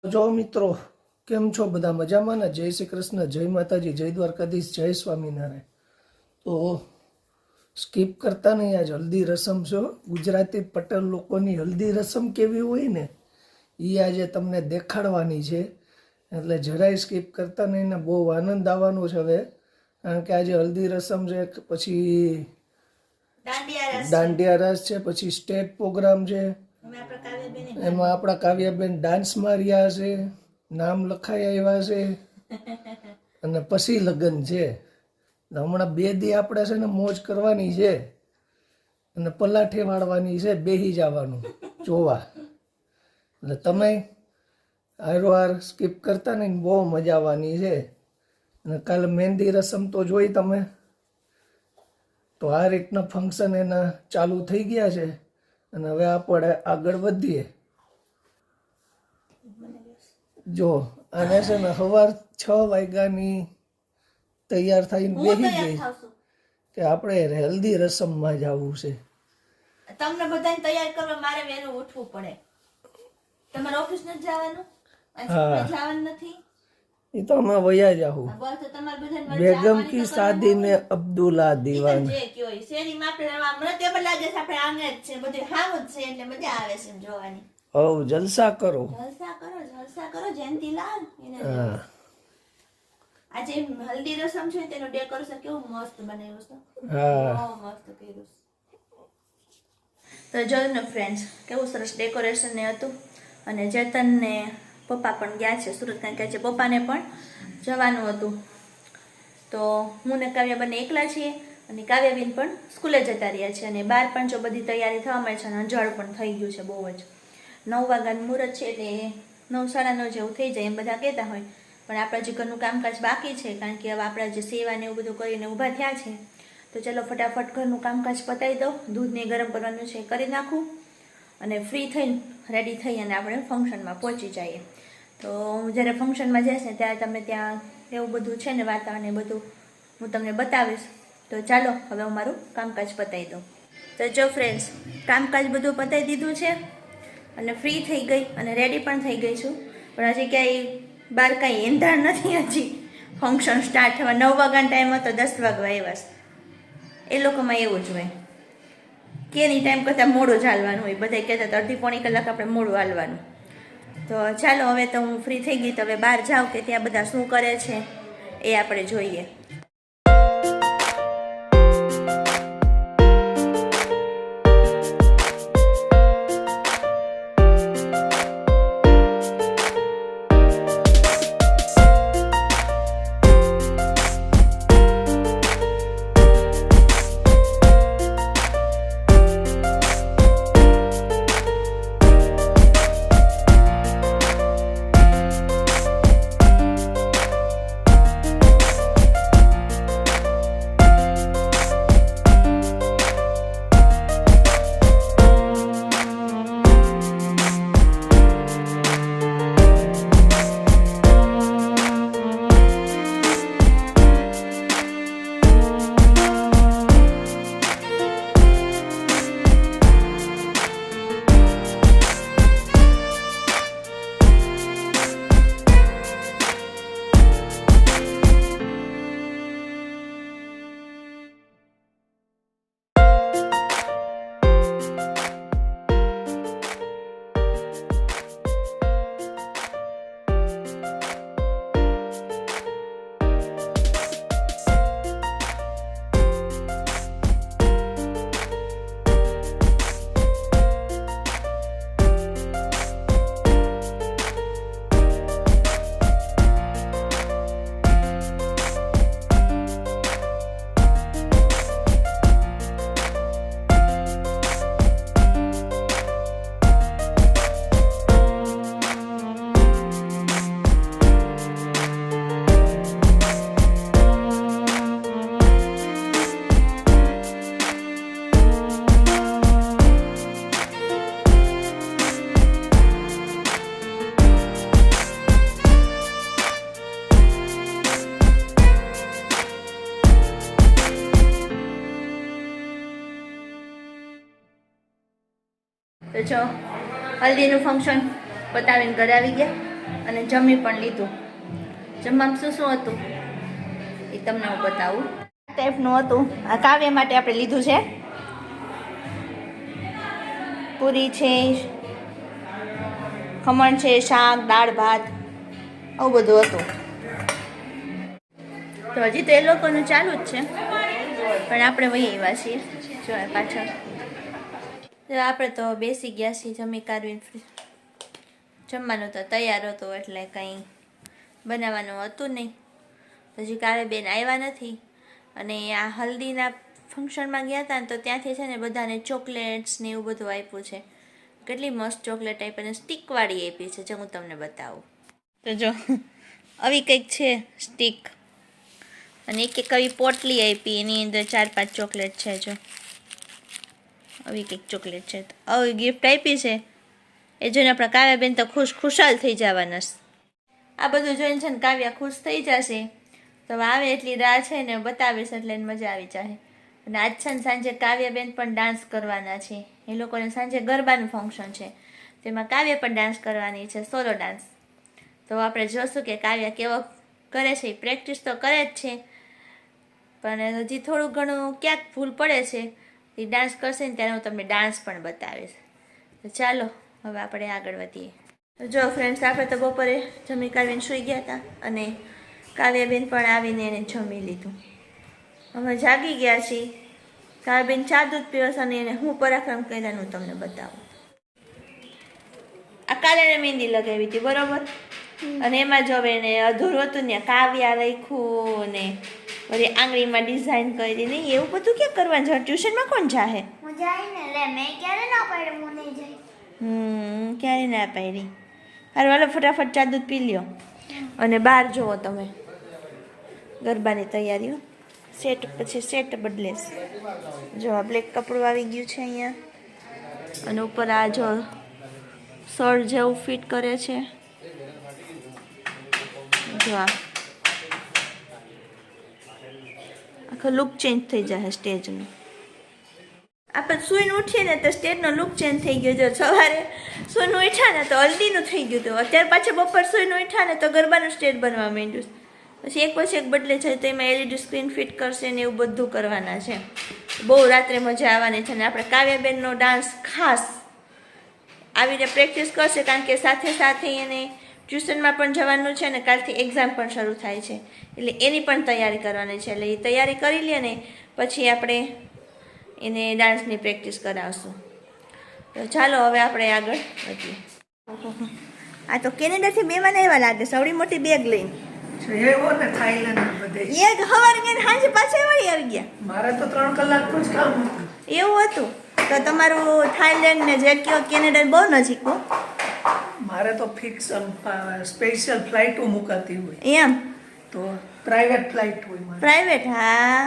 જો મિત્રો, કેમ છો? બધા મજામાં ને? જય શ્રી કૃષ્ણ, જય માતાજી, જય દ્વારકાધીશ, જય સ્વામિનારાયણ. તો સ્કીપ કરતા નહીં, આજ હલ્દી રસમ છે. ગુજરાતી પટેલ લોકોની હલ્દી રસમ કેવી હોય ને એ આજે તમને દેખાડવાની છે. એટલે જરાય સ્કીપ કરતા નહીં ને બહુ આનંદ આવવાનો છે હવે, કારણ કે આજે હલ્દી રસમ છે, પછી દાંડિયા રાસ છે, પછી સ્ટેટ પ્રોગ્રામ છે. એમાં આપણા કાવ્યાબેન ડાન્સમાં રહ્યા છે, નામ લખાઈ આવ્યા છે અને પછી લગ્ન છે. હમણાં 2 દી આપણે છે ને મોજ કરવાની છે અને પલાઠે વાળવાની છે, બેહી જવાનું જોવા. એટલે તમે હારોહાર સ્કીપ કરતા નહીં, બહુ મજા આવવાની છે. અને કાલે મહેંદી રસમ તો જોઈ તમે. તો આ રીતના ફંક્શન એના ચાલુ થઈ ગયા છે અને હવે આપણે આગળ વધીએ. જો આને છે ને સવાર 6 વાગ્યાની તૈયાર થઈને બેસી ગઈ કે આપણે હલ્દી રસમમાં જવું છે. તમને બધાને તૈયાર કરવા મારે વહેલું ઉઠવું પડે. તમારે ઓફિસ નથી જવાનું? જવાનું નથી? એ તો અમે વયા જાહું. બેગમ કી શાદી ને અબ્દુલ્લા દીવાન. જે કયો ઈ શેરીમાં આપણે મને તો લાગે છે આપણે આંગે જ છે, બધું હાવ જ છે, એટલે મજા આવે છે જોવાની. હવ જલસા કરો, જલસા કરો જયંતીલાલ. આજે હલ્દી રસમ છે તેનું ડેકોરેશન કેવું મસ્ત બનાવ્યું છે. બહુ મસ્ત કર્યું છે. તો જોયું ને ફ્રેન્ડ્સ, કેવું સરસ ડેકોરેશન ને હતું. અને ચેતન ને પપ્પા પણ ગયા છે સુરત, કારણ કે આજે પપ્પાને પણ જવાનું હતું. તો હું ને કાવ્યા બંને એકલા છીએ અને કાવ્યાબેન પણ સ્કૂલે જતા રહ્યા છે. અને બહાર પણ જો બધી તૈયારી થવા મળે છે અને અંજાળ પણ થઈ ગયું છે બહુ જ. 9 વાગ્યાનું મુહૂર્ત છે એટલે 9 સાડા 9 જેવું થઈ જાય એમ બધા કહેતા હોય. પણ આપણા જે ઘરનું કામકાજ બાકી છે, કારણ કે હવે આપણા જે સેવા ને એવું બધું કરીને ઊભા થયા છે, તો ચલો ફટાફટ ઘરનું કામકાજ પતાવી દઉં. દૂધને ગરમ કરવાનું છે કરી નાખું અને ફ્રી થઈને રેડી થઈ અને આપણે ફંક્શનમાં પહોંચી જઈએ. તો હું જ્યારે ફંક્શનમાં જઈશ ને ત્યારે તમે ત્યાં એવું બધું છે ને વાતાવરણ એ બધું હું તમને બતાવીશ. તો ચાલો હવે હું મારું કામકાજ પતાવી દઉં. તો જો ફ્રેન્ડ્સ, કામકાજ બધું પતાવી દીધું છે અને ફ્રી થઈ ગઈ અને રેડી પણ થઈ ગઈ છું. પણ હજી ક્યાંય બહાર કાંઈ એંધાણ નથી. હજી ફંક્શન સ્ટાર્ટ થવા 9 વાગ્યાનો ટાઈમ હતો, 10 વાગવા આવ્યા. એ લોકોમાં એવું જ હોય કે એની ટાઈમ કરતાં મોડું જ હાલવાનું હોય. બધા કહેતા હતા અડધી પોણી કલાક આપણે મોડું હાલવાનું. તો ચાલો હવે તો હું ફ્રી થઈ ગઈ, તો હવે બહાર જાઉં કે ત્યાં બધા શું કરે છે એ આપણે જોઈએ. તો જો હલ્દીનું ફંક્શન પતાવીને ઘરે આવી ગયા અને જમી પણ લીધું. જમવામાં શું શું હતું એ તમને હું બતાવું. આ ટાઈપનું હતું. આ કાવ્ય માટે આપણે લીધું છે. પૂરી છે, ખમણ છે, શાક, દાળ ભાત, આવું બધું હતું. તો હજી તો એ લોકોનું ચાલુ જ છે, પણ આપણે વહી આવ્યા છીએ. જો પાછળ જો આપણે તો બેસી ગયા છીએ જમી કાઢવીને. જમવાનું તો તૈયાર હતું એટલે કંઈ બનાવવાનું હતું નહીં. હજી કાલે બેન આવ્યા નથી. અને આ હલ્દીના ફંક્શનમાં ગયા હતા ને તો ત્યાંથી છે ને બધાને ચોકલેટ્સ ને એવું બધું આપ્યું છે. કેટલી મસ્ત ચોકલેટ આપી અને સ્ટીકવાળી આપી છે. જો હું તમને બતાવું તો જો આવી કંઈક છે સ્ટીક. અને એક આવી પોટલી આપી, એની અંદર 4-5 ચોકલેટ છે. જો આવી કંઈક ચોકલેટ છે. તો આવી ગિફ્ટ આપી છે એ જોઈને આપણા કાવ્યાબેન તો ખુશાલ થઈ જવાના. આ બધું જોઈને છે ને કાવ્યા ખુશ થઈ જશે. તો આવે એટલી રાહ છે ને બતાવીશ એટલે મજા આવી જાય. અને આજ છે ને સાંજે કાવ્યાબેન પણ ડાન્સ કરવાના છે. એ લોકોને સાંજે ગરબાનું ફંક્શન છે, તેમાં કાવ્ય પણ ડાન્સ કરવાની છે, સોલો ડાન્સ. તો આપણે જોશું કે કાવ્યા કેવો કરે છે. પ્રેક્ટિસ તો કરે જ છે, પણ હજી થોડું ઘણું ક્યાંક ભૂલ પડે છે. એ ડાન્સ કરશે ને ત્યારે હું તમને ડાન્સ પણ બતાવીશ. તો ચાલો હવે આપણે આગળ વધીએ. તો જો ફ્રેન્ડ્સ, આપણે તો બપોરે જમી કાઢીને સૂઈ ગયા હતા અને કાવ્યાબેન પણ આવીને એને જમી લીધું. અમે જાગી ગયા છીએ. કાવ્યાબેન ચા દૂધ પીવસ અને એને હું પરાક્રમ કર્યાનું હું તમને બતાવું. આ કાલે મહેંદી લગાવી હતી બરોબર, અને એમાં જો એને અધૂરું હતું ને કાવ્યા લખ્યું ને બધી આંગળીમાં ડિઝાઇન કરી ને એવું બધું ક્યાં કરવાનું છે? ટ્યુશનમાં કોણ જાહે? ક્યારે ના પાડી. હારું હાલો ફટાફટ ચા દૂધ પી લ્યો અને બહાર જુઓ તમે ગરબાની તૈયારીઓ. સેટ પછી સેટ બદલે છે. જો આ બ્લેક કપડું આવી ગયું છે અહીંયા, અને ઉપર આ જો શર્ટ જેવું ફિટ કરે છે. જો આખો લુક ચેન્જ થઈ જાય સ્ટેજનો. આપણે સૂઈને ઉઠીએ ને તો સ્ટેજનો લુક ચેન્જ થઈ ગયો. જો સવારે સૂઈને ઉઠ્યા ને તો હલ્દીનું થઈ ગયું હતું. અત્યારે પાછા બપોર સૂઈને ઉઠ્યા ને તો ગરબાનું સ્ટેજ બનવા માંડ્યું. પછી એક પછી એક બદલે છે. તો એમાં LED સ્ક્રીન ફિટ કરશે ને એવું બધું કરવાના છે. બહુ રાત્રે મજા આવવાની છે. અને આપણે કાવ્યાબેનનો ડાન્સ ખાસ આવીને પ્રેક્ટિસ કરશે, કારણ કે સાથે સાથે એને ટ્યુશનમાં પણ જવાનું છે અને કાલથી એક્ઝામ પણ શરૂ થાય છે, એટલે એની પણ તૈયારી કરવાની છે. એટલે એ તૈયારી કરી લે ને પછી આપણે એને ડાન્સની પ્રેક્ટિસ કરાવશું. તો ચાલો હવે આપણે આગળ વધીએ. આ તો કેનેડાથી મહેમાન આવ્યા લાગે, સૌડી મોટી બેગ લઈને. એવો ને થાઈલેન્ડ બધે એક સવારે ગયા સાંજે પાછા વળી આવી ગયા. મારે તો 3 કલાકનું જ કામ હતું. એવું હતું? તો તમારું થાઈલેન્ડ ને જે કયો કેનેડા બહુ નજીક હો. મારે તો ફિક્સ સ્પેશિયલ ફ્લાઇટો મુકાતી હોય. એમ? તો પ્રાઇવેટ ફ્લાઇટ હોય મારે. પ્રાઇવેટ? હા,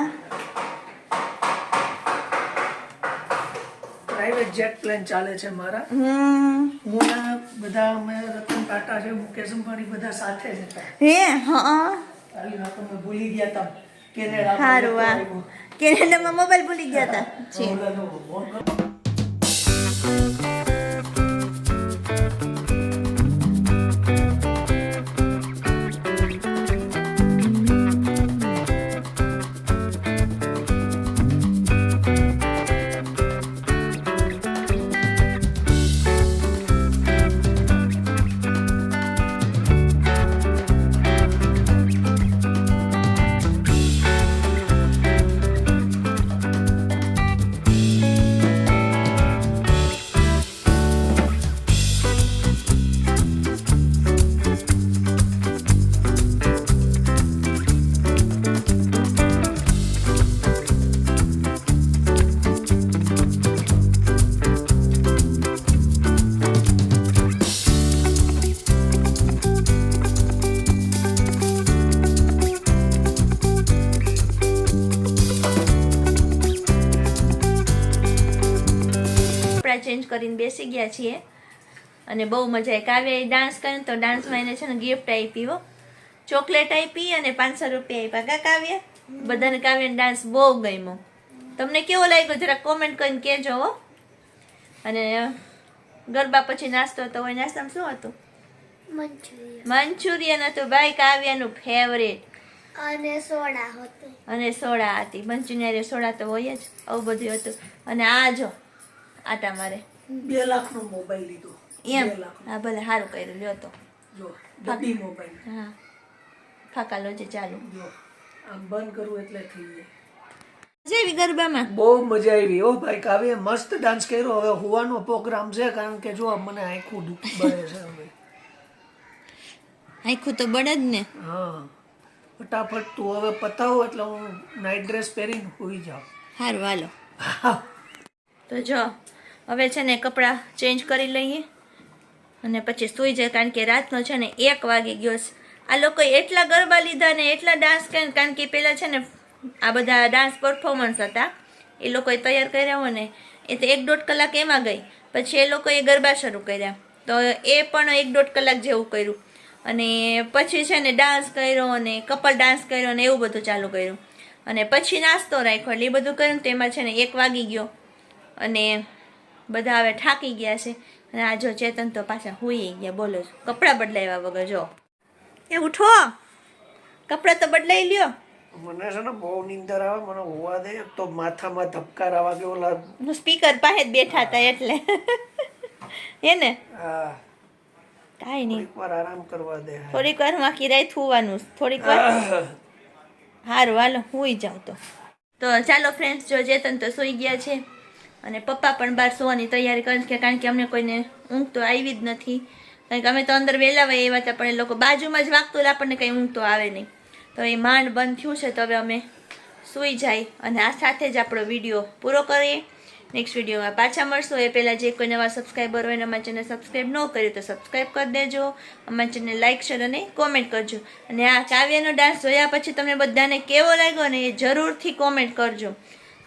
પ્રાઇવેટ જેટ પ્લેન ચાલે છે મારા. હું ને બધા અમે રતન ટાટા છે, મુકેશ અંબાણી બધા સાથે જ હતા. હે? હા, ખાલી વાત અમે ભૂલી ગયા હતા કેનેડા. સારું. આ કેનેડામાં મોબાઈલ ભૂલી ગયા હતા. છે ચેન્જ કરીને બેસી ગયા છીએ અને બહુ મજા આવી. કાવ્યાએ ડાન્સ કર્યો તો ડાન્સમાં એને છે ને ગિફ્ટ આપી હો, ચોકલેટ આપી અને 500 રૂપિયા આપ્યા. કા કાવ્ય? બધાને કાવ્યનો ડાન્સ બહુ ગમ્યો. તમને કેવો લાગ્યો જરા કોમેન્ટ કરીને કહેજો હો. અને ગરબા પછી નાસ્તો તો હોય. નાસ્તામાં શું હતું? મંચુરિયન હતું ભાઈ કાવ્યાનું ફેવરેટ. અને સોડા હતું. અને સોડા હતી. મંચુરિયન સોડા તો હોય જ. આવું બધું હતું. અને આ જો આટા મારે 2 લાખનો મોબાઈલ લીધો. એમ 2 લાખનો. હા ભલે સારું કર્યું લ્યો તો. જો ડબ્બી મોબાઈલ. હા ફાકા લોજે ચાલુ. જો આમ બંધ કરું એટલે થઈ જાય. જેવી ગરબામાં બહુ મજા આવી હો ભાઈ. કાવ્ય મસ્ત ડાન્સ કર્યો. હવે હોવાનો પ્રોગ્રામ છે કારણ કે જો મને આખું દુખ બળે છે હવે. આખું તો બળે જ ને. હા ફટાફટ તું હવે પતાવો એટલે હું નાઇટ ડ્રેસ પહેરીને સુઈ જાઉં. સારું હાલો. તો જો હવે છે ને કપડાં ચેન્જ કરી લઈએ અને પછી સૂઈ જાય કારણ કે રાતનો છે ને 1 વાગી ગયો છે. આ લોકોએ એટલા ગરબા લીધા ને એટલા ડાન્સ કર્યા કારણ કે પહેલાં છે ને આ બધા ડાન્સ પરફોર્મન્સ હતા એ લોકોએ તૈયાર કર્યા હોય ને એ તો 1-1.5 કલાક એમાં ગઈ. પછી એ લોકોએ ગરબા શરૂ કર્યા તો એ પણ 1-1.5 કલાક જેવું કર્યું અને પછી છે ને ડાન્સ કર્યો અને કપલ ડાન્સ કર્યો ને એવું બધું ચાલુ કર્યું અને પછી નાસ્તો રાખ્યો એટલે એ બધું કર્યું ને તેમાં છે ને 1 વાગી ગયો અને બધા હવે થાકી ગયા છે. અને આ જો ચેતન તો પાછા હુઈ ગયા. બોલો કપડાં બદલાવ્યા વગર જો એ ઉઠો કપડાં તો બદલાઈ લ્યો. મને છે ને બહુ નીંદર આવે મને હોવા દે. તો માથામાં ધબકાર આવા કે ઓલા હું સ્પીકર પાસે જ બેઠા હતા એટલે હે ને હા કાંઈ નહીં એકવાર આરામ કરવા દે. થોડીક વાર આખી રાત થવાનું થોડીક વાર સારું હાલો હુઈ જાવ તો ચાલો ફ્રેન્ડ્સ જો ચેતન તો સૂઈ ગયા છે અને પપ્પા પણ બહાર સુવાની તૈયારી કરે છે કારણ કે અમને કોઈને ઊંઘ તો આવી જ નથી કારણ કે અમે તો અંદર વહેલા વહી એવા હતા પણ એ લોકો બાજુમાં જ વાગતું એટલે આપણને કંઈ ઊંઘ તો આવે નહીં. તો એ માંડ બંધ થયું છે તો હવે અમે સૂઈ જાય અને આ સાથે જ આપણો વિડીયો પૂરો કરીએ. નેક્સ્ટ વિડીયોમાં પાછા મળશું. એ પહેલાં જે કોઈ નવા સબસ્ક્રાઈબર હોય ને અમારા ચેનલ સબસ્ક્રાઈબ ન કર્યું તો સબસ્ક્રાઈબ કરી દેજો. અમારા ચેનલ લાઇક શેર અને કોમેન્ટ કરજો અને આ કાવ્યનો ડાન્સ જોયા પછી તમને બધાને કેવો લાગ્યો ને એ જરૂરથી કોમેન્ટ કરજો.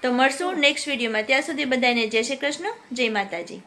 તો મળશું નેક્સ્ટ વિડીયોમાં. ત્યાં સુધી બધાને જય શ્રી કૃષ્ણ, જય માતાજી.